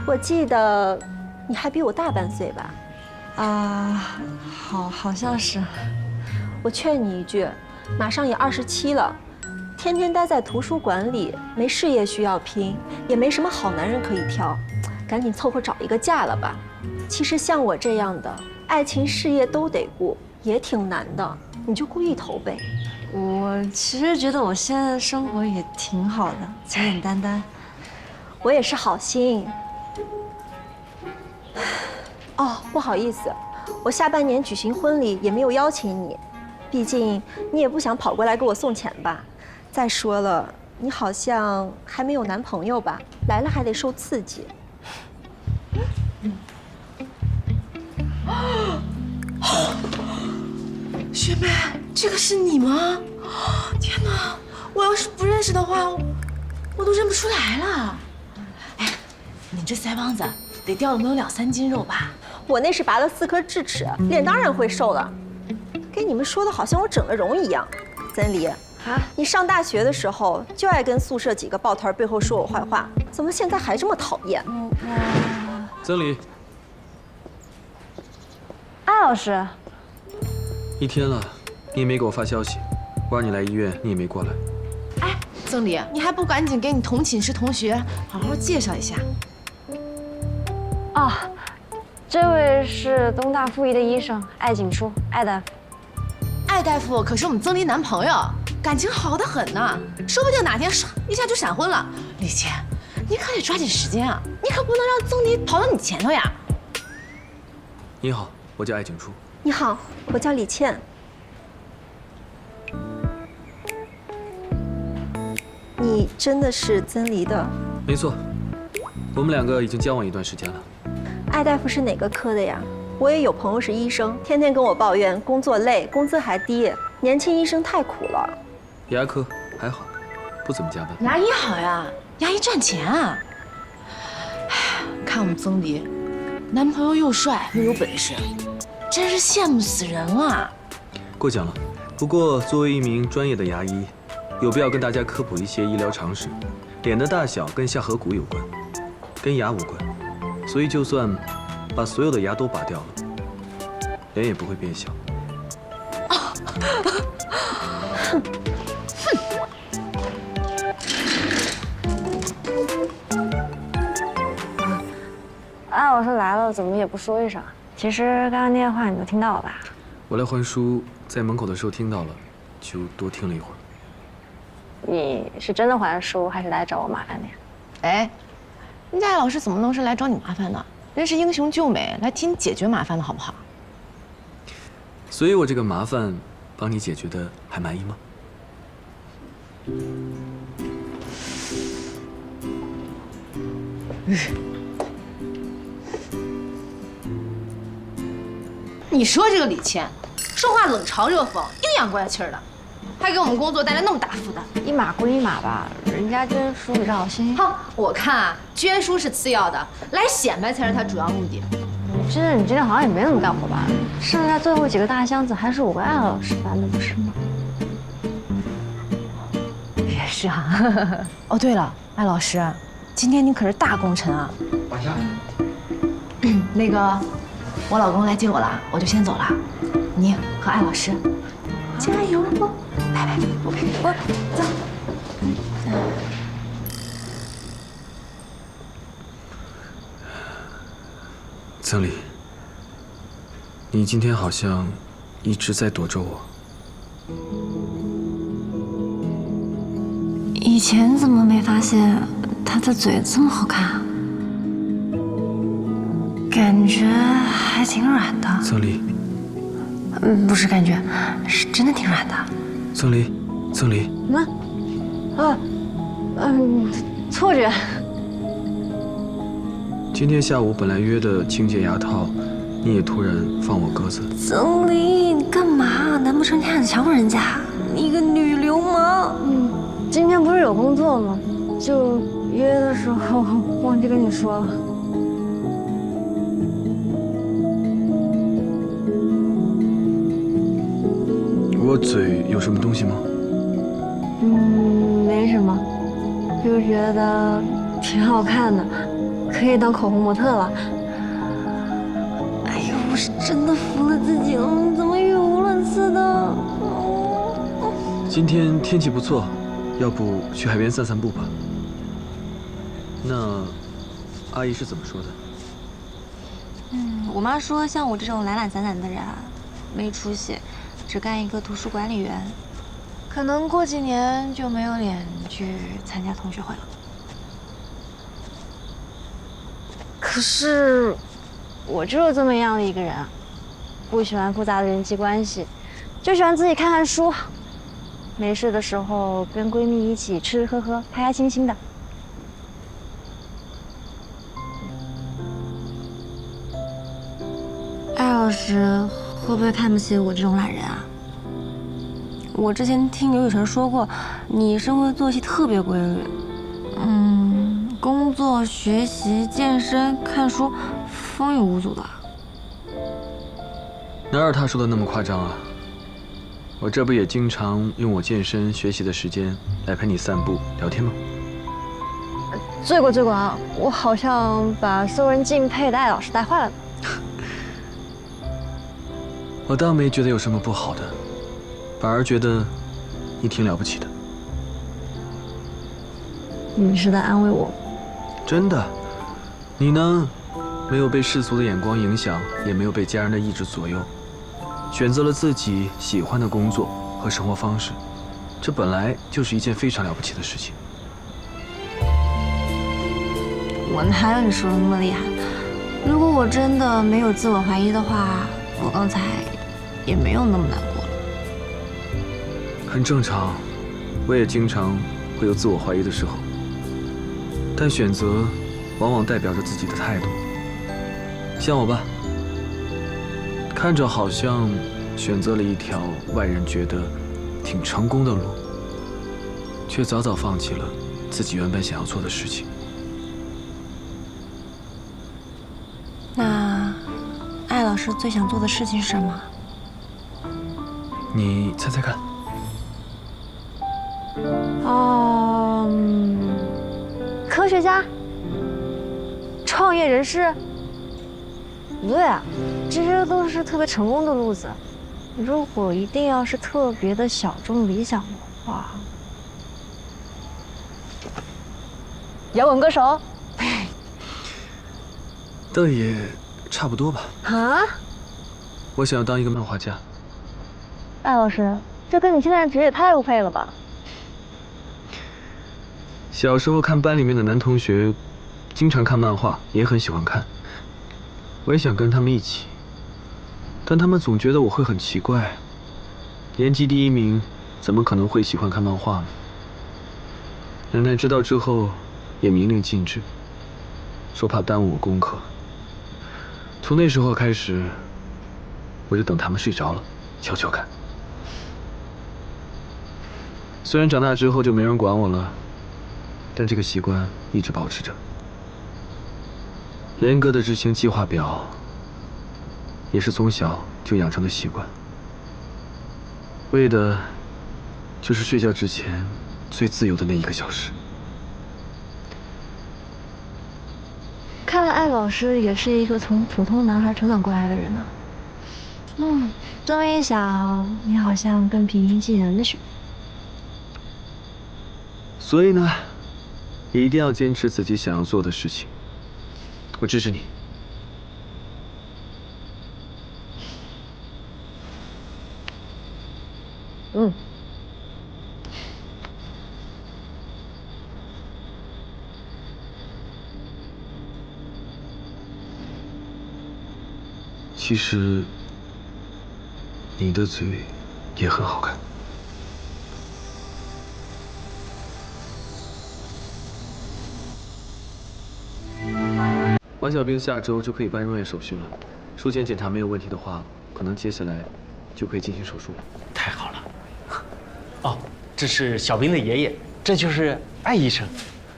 我记得你还比我大半岁吧？好像是。我劝你一句，马上也27了，天天待在图书馆里，没事业需要拼，也没什么好男人可以挑，赶紧凑合找一个嫁了吧。其实像我这样的，爱情事业都得顾，也挺难的，你就顾一头呗。我其实觉得我现在的生活也挺好的，简简单单。我也是好心。哦，不好意思，我下半年举行婚礼也没有邀请你，毕竟你也不想跑过来给我送钱吧。再说了，你好像还没有男朋友吧？来了还得受刺激。学妹，这个是你吗？天哪，我要是不认识的话，我都认不出来了。哎，你这腮帮子得掉了能有2、3斤肉吧？我那是拔了4颗智齿，脸当然会瘦了。给你们说的好像我整了容一样。曾黎，你上大学的时候就爱跟宿舍几个抱团背后说我坏话，怎么现在还这么讨厌？曾黎，艾老师，一天了，你也没给我发消息，我让你来医院，你也没过来。哎，曾黎，你还不赶紧给你同寝室同学好好介绍一下？哦，这位是东大附一的医生艾景初，艾大夫。艾大夫可是我们曾黎男朋友，感情好得很呢，说不定哪天唰一下就闪婚了。李倩，你可得抓紧时间啊，你可不能让曾黎跑到你前头呀。你好，我叫艾景初。你好，我叫李倩。你真的是曾黎的？没错，我们2个已经交往一段时间了。艾大夫是哪个科的呀？我也有朋友是医生，天天跟我抱怨工作累，工资还低，年轻医生太苦了。牙科还好，不怎么加班。牙医好呀，牙医赚钱啊。哎，看我们曾黎，男朋友又帅又有本事，真是羡慕死人了。过奖了。不过作为一名专业的牙医，有必要跟大家科普一些医疗常识。脸的大小跟下颌骨有关，跟牙无关，所以就算把所有的牙都拔掉了，脸也不会变小。艾老师来了，怎么也不说一声？其实刚刚那些话你都听到了吧？我来还书，在门口的时候听到了，就多听了一会儿。你是真的还书，还是来找我麻烦的呀？哎，人家艾老师怎么能是来找你麻烦呢？人是英雄救美，来替你解决麻烦的好不好？所以我这个麻烦帮你解决的还满意吗？你说这个李倩，说话冷嘲热讽，阴阳怪气的，还给我们工作带来那么大负担。一码归一码吧，人家捐书比较好心。好，我看啊，捐书是次要的，来显摆才是他主要目的。你今天好像也没怎么干活吧？剩下最后几个大箱子还是我跟艾老师搬的，不是吗？也是啊。哦，对了，艾老师，今天你可是大功臣啊！往下。那个，我老公来接我了，我就先走了。你和艾老师加油！拜拜，我走。曾黎，你今天好像一直在躲着我。以前怎么没发现他的嘴这么好看啊？感觉还挺软的。曾黎，不是感觉，是真的挺软的。曾黎，曾黎，错觉。今天下午本来约的清洁牙套，你也突然放我鸽子。曾黎，你干嘛？难不成你想强迫人家？你个女流氓！今天不是有工作吗？就约的时候忘记跟你说了。我嘴有什么东西吗？没什么，就觉得挺好看的，可可以当口红模特了。哎呦，我是真的服了自己了，怎么语无伦次的？今天天气不错，要不去海边散散步吧？那阿姨是怎么说的？我妈说，像我这种懒懒散散的人啊，没出息，只干一个图书管理员，可能过几年就没有脸去参加同学会了。可是，我就是这么样的一个人啊，不喜欢复杂的人际关系，就喜欢自己看看书，没事的时候跟闺蜜一起吃吃喝喝，开开心心的。艾老师会不会看不起我这种懒人啊？我之前听刘雨辰说过，你生活作息特别规律，工作、学习、健身、看书，风雨无阻的。哪有他说的那么夸张啊？我这不也经常用我健身、学习的时间来陪你散步、聊天吗？罪过啊！我好像把所有人敬佩的艾老师带坏了呢。我倒没觉得有什么不好的，反而觉得你挺了不起的。你是在安慰我？真的，你呢，没有被世俗的眼光影响，也没有被家人的意志左右，选择了自己喜欢的工作和生活方式，这本来就是一件非常了不起的事情。我哪有你说的那么厉害？如果我真的没有自我怀疑的话，我刚才也没有那么难过了。很正常，我也经常会有自我怀疑的时候，但选择往往代表着自己的态度。像我吧，看着好像选择了一条外人觉得挺成功的路，却早早放弃了自己原本想要做的事情。那艾老师最想做的事情是什么？你猜猜看。科学家、创业人士？不对啊，这些都是特别成功的路子。如果一定要是特别的小众理想的话，摇滚歌手？倒也差不多吧。啊？我想要当一个漫画家。艾老师，这跟你现在的职业太不配了吧？小时候看班里面的男同学，经常看漫画，也很喜欢看。我也想跟他们一起，但他们总觉得我会很奇怪。年级第1名，怎么可能会喜欢看漫画呢？奶奶知道之后，也明令禁止，说怕耽误我功课。从那时候开始，我就等他们睡着了，悄悄看。虽然长大之后就没人管我了，但这个习惯一直保持着。严格的执行计划表，也是从小就养成的习惯，为的就是睡觉之前最自由的那1个小时。看来艾老师也是一个从普通男孩成长过来的人呢。这么一想，你好像更平易近人了许多。所以呢，一定要坚持自己想要做的事情。我支持你。其实，你的嘴也很好看。王小兵下周就可以办入院手续了，术前检查没有问题的话，可能接下来就可以进行手术了。太好了。哦，这是小兵的爷爷，这就是艾医生。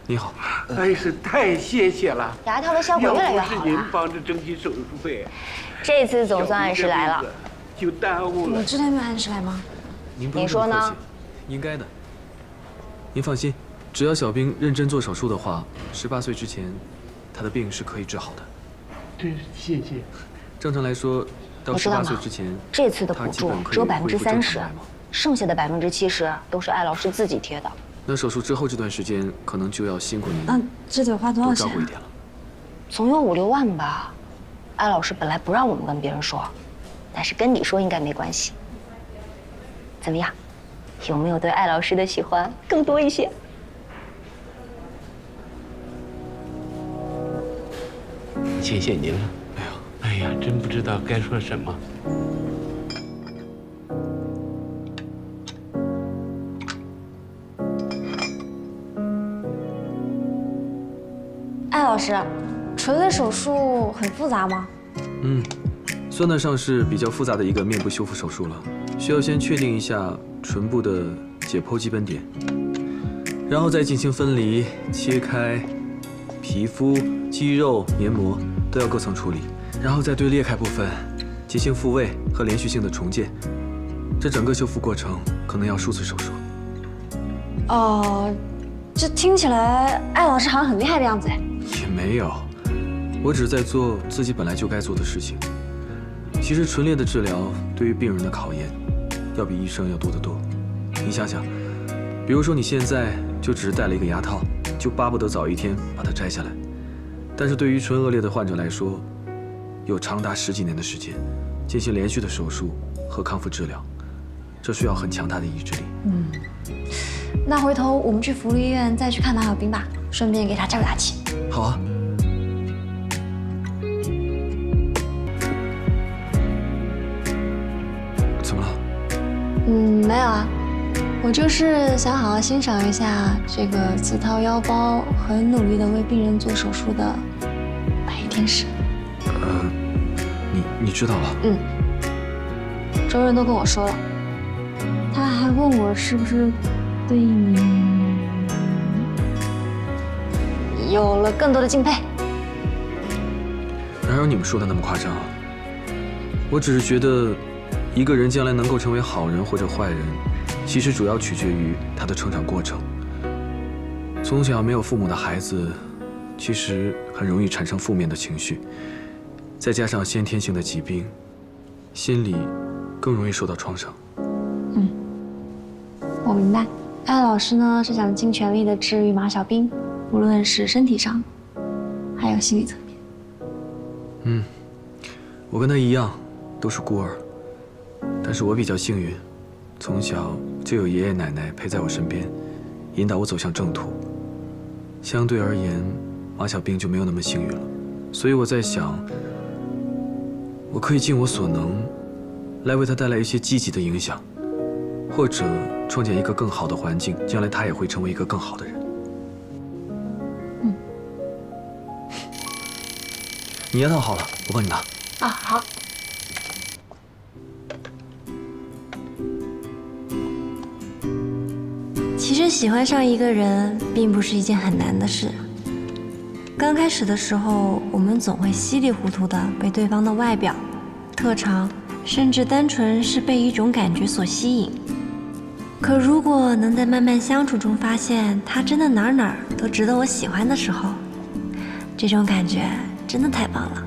你好。哎，是太谢谢了，牙套的效果越来越好要不是您了。帮着争取手术费，这次总算按时来了。就耽误了。我之前没有按时来吗？您不用这么客气，应该的。您放心，只要小兵认真做手术的话，18岁之前他的病是可以治好的。真是谢谢。正常来说，到18你知道吗岁之前，这次的补助只有30%，来吗？剩下的70%都是艾老师自己贴的。那手术之后这段时间，可能就要辛苦您那这得花多少钱多照顾一点了。总有5、6万吧。艾老师本来不让我们跟别人说，但是跟你说应该没关系。怎么样？有没有对艾老师的喜欢更多一些？谢谢您了。哎呀，真不知道该说什么。艾老师，唇类手术很复杂吗？算得上是比较复杂的一个面部修复手术了，需要先确定一下唇部的解剖基本点，然后再进行分离、切开，皮肤、肌肉、黏膜都要各层处理，然后再对裂开部分进行复位和连续性的重建。这整个修复过程可能要数次手术。哦，这听起来艾老师好像很厉害的样子哎。也没有，我只是在做自己本来就该做的事情。其实唇裂的治疗对于病人的考验，要比医生要多得多。你想想，比如说你现在就只是戴了一个牙套，就巴不得早一天把它摘下来。但是对于唇腭裂的患者来说，有长达10几年的时间，进行连续的手术和康复治疗，这需要很强大的意志力。那回头我们去福利医院再去看马小兵吧，顺便给他加油打气。好啊。怎么了？没有啊，我就是想好好欣赏一下这个自掏腰包、很努力的为病人做手术的白衣天使。你知道了？周润都跟我说了，他还问我是不是对你有了更多的敬佩。哪有你们说的那么夸张啊？我只是觉得，一个人将来能够成为好人或者坏人，其实主要取决于他的成长过程。从小没有父母的孩子，其实很容易产生负面的情绪，再加上先天性的疾病，心理更容易受到创伤。我明白，艾老师呢是想尽全力的治愈马小兵，无论是身体上，还有心理层面。我跟他一样，都是孤儿，但是我比较幸运，从小就有爷爷奶奶陪在我身边，引导我走向正途。相对而言，马小兵就没有那么幸运了，所以我在想，我可以尽我所能，来为他带来一些积极的影响，或者创建一个更好的环境，将来他也会成为一个更好的人。你牙套好了，我帮你拿。啊，好。其实喜欢上一个人并不是一件很难的事。刚开始的时候，我们总会稀里糊涂的被对方的外表、特长，甚至单纯是被一种感觉所吸引。可如果能在慢慢相处中发现他真的哪儿都值得我喜欢的时候，这种感觉真的太棒了。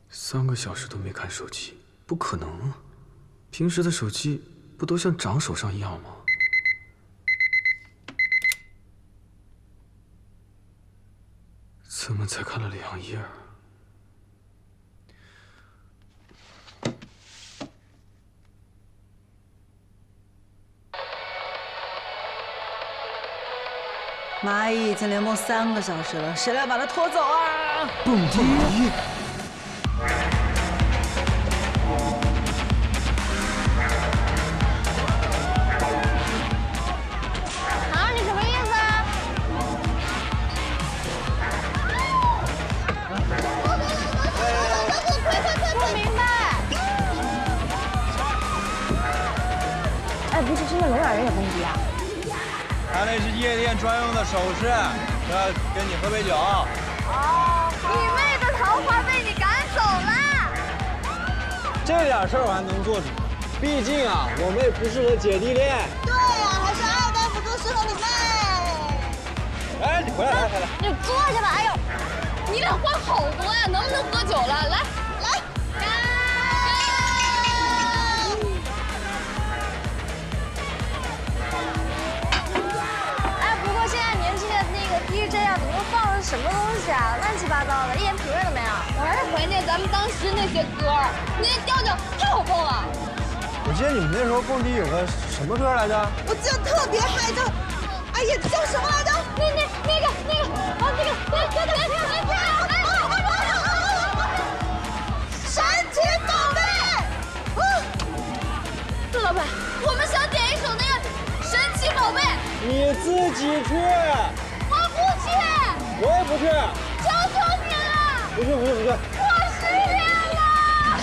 3个小时都没看手机，不可能啊！平时的手机不都像长手上一样吗？怎么才看了2页？蚂蚁已经连梦3个小时了，谁来把它拖走啊？蹦迪。啊，你什么意思啊？新的聋哑人也蹦迪啊？他那是夜店专用的手势，要跟你喝杯酒。哦，你妹的桃花被你赶走了。这点事儿我还能做主，毕竟啊，我妹不适合姐弟恋。对呀、还是二代辅助适合你妹。哎，你回来，来。你坐下吧。哎呦，你俩话好多呀，能不能喝酒了？来。DJ 啊，怎么都放的什么东西啊？乱七八糟的，一点品味都没有。我还是怀念咱们当时那些歌，那些调调太好蹦了。我记得你们那时候蹦迪有个什么歌来着？我记得特别嗨，叫，哎呀，叫什么来着？神奇宝贝！陆老板，我们想点一首那个神奇宝贝。你自己去。我也不去，求求你了！不去。我失恋了！你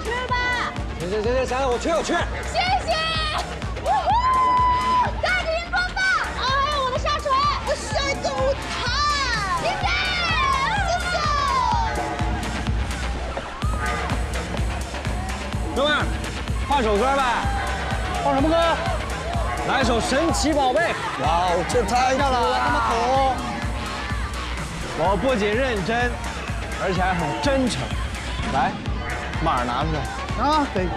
去吧。行，我去。谢谢。赶紧蹦吧！哎呀，我的下水，我下一个舞台。谢谢。哥们儿，换首歌呗。换什么歌？来首《神奇宝贝》。哇，这太漂亮了，这么口。我不仅认真，而且还很真诚。来，码拿出来啊，可以。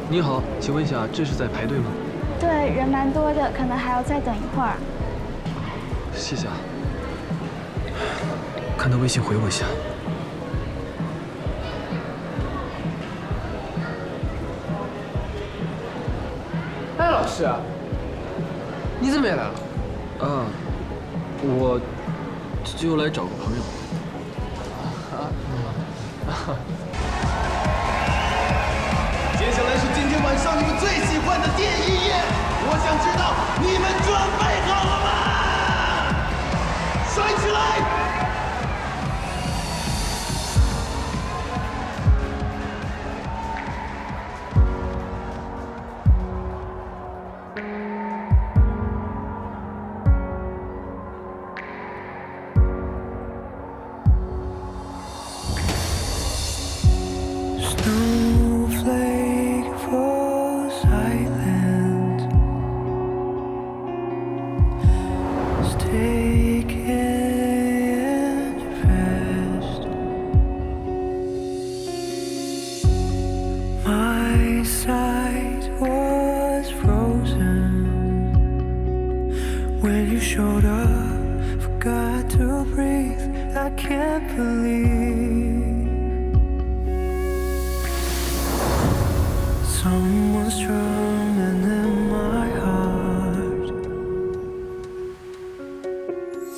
你好，请问一下，这是在排队吗？对，人蛮多的，可能还要再等一会儿。谢谢啊。看到微信回我一下。哎，老师，你怎么也来了？啊，我就来找个朋友。接下来是今天晚上你们最喜欢的电音夜，我想知道你们准备好了吗？甩起来！Showed up, forgot to breathe. I can't believe someone's drumming